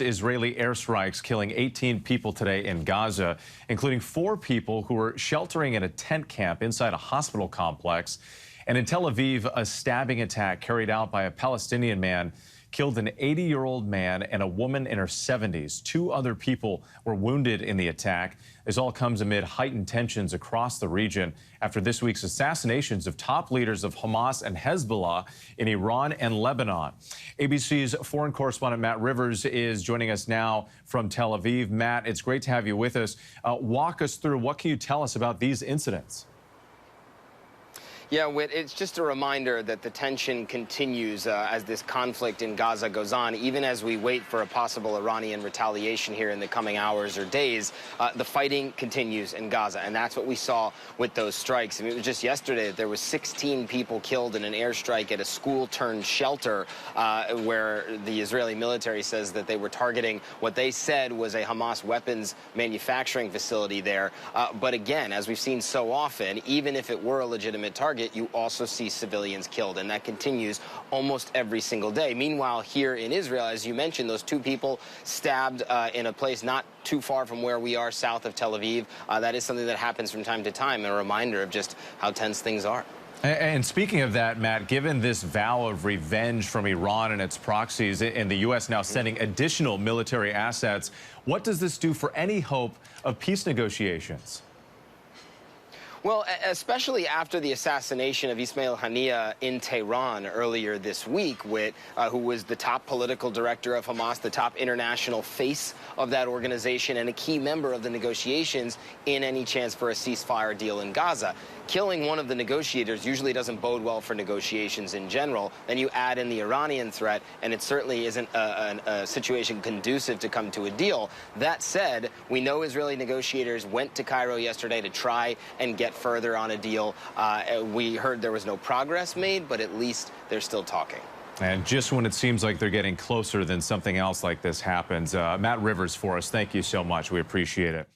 Israeli airstrikes killing 18 people today in Gaza, including 4 people who were sheltering in a tent camp inside a hospital complex. And in Tel Aviv, a stabbing attack carried out by a Palestinian man killed an 80-year-old man and a woman in her 70s. 2 other people were wounded in the attack. This all comes amid heightened tensions across the region after this week's assassinations of top leaders of Hamas and Hezbollah in Iran and Lebanon. ABC's foreign correspondent Matt Rivers is joining us now from Tel Aviv. Matt, it's great to have you with us. Walk us through, what can you tell us about these incidents? Yeah, Whit, it's just a reminder that the tension continues as this conflict in Gaza goes on. Even as we wait for a possible Iranian retaliation here in the coming hours or days, the fighting continues in Gaza, and that's what we saw with those strikes. I mean, it was just yesterday that there was 16 people killed in an airstrike at a school-turned-shelter where the Israeli military says that they were targeting what they said was a Hamas weapons manufacturing facility there. But again, as we've seen so often, even if it were a legitimate target, you also see civilians killed, and that continues almost every single day. Meanwhile, here in Israel, as you mentioned, those 2 people stabbed in a place not too far from where we are, south of Tel Aviv. That is something that happens from time to time, and a reminder of just how tense things are. And speaking of that, Matt, given this vow of revenge from Iran and its proxies, and the U.S. now sending additional military assets, what does this do for any hope of peace negotiations? Well, especially after the assassination of Ismail Haniyeh in Tehran earlier this week, who was the top political director of Hamas, the top international face of that organization, and a key member of the negotiations in any chance for a ceasefire deal in Gaza. Killing one of the negotiators usually doesn't bode well for negotiations in general. Then you add in the Iranian threat, and it certainly isn't a situation conducive to come to a deal. That said, we know Israeli negotiators went to Cairo yesterday to try and get further on a deal. We heard there was no progress made, but at least they're still talking. And just when it seems like they're getting closer, then something else like this happens. Matt Rivers for us, thank you so much. We appreciate it.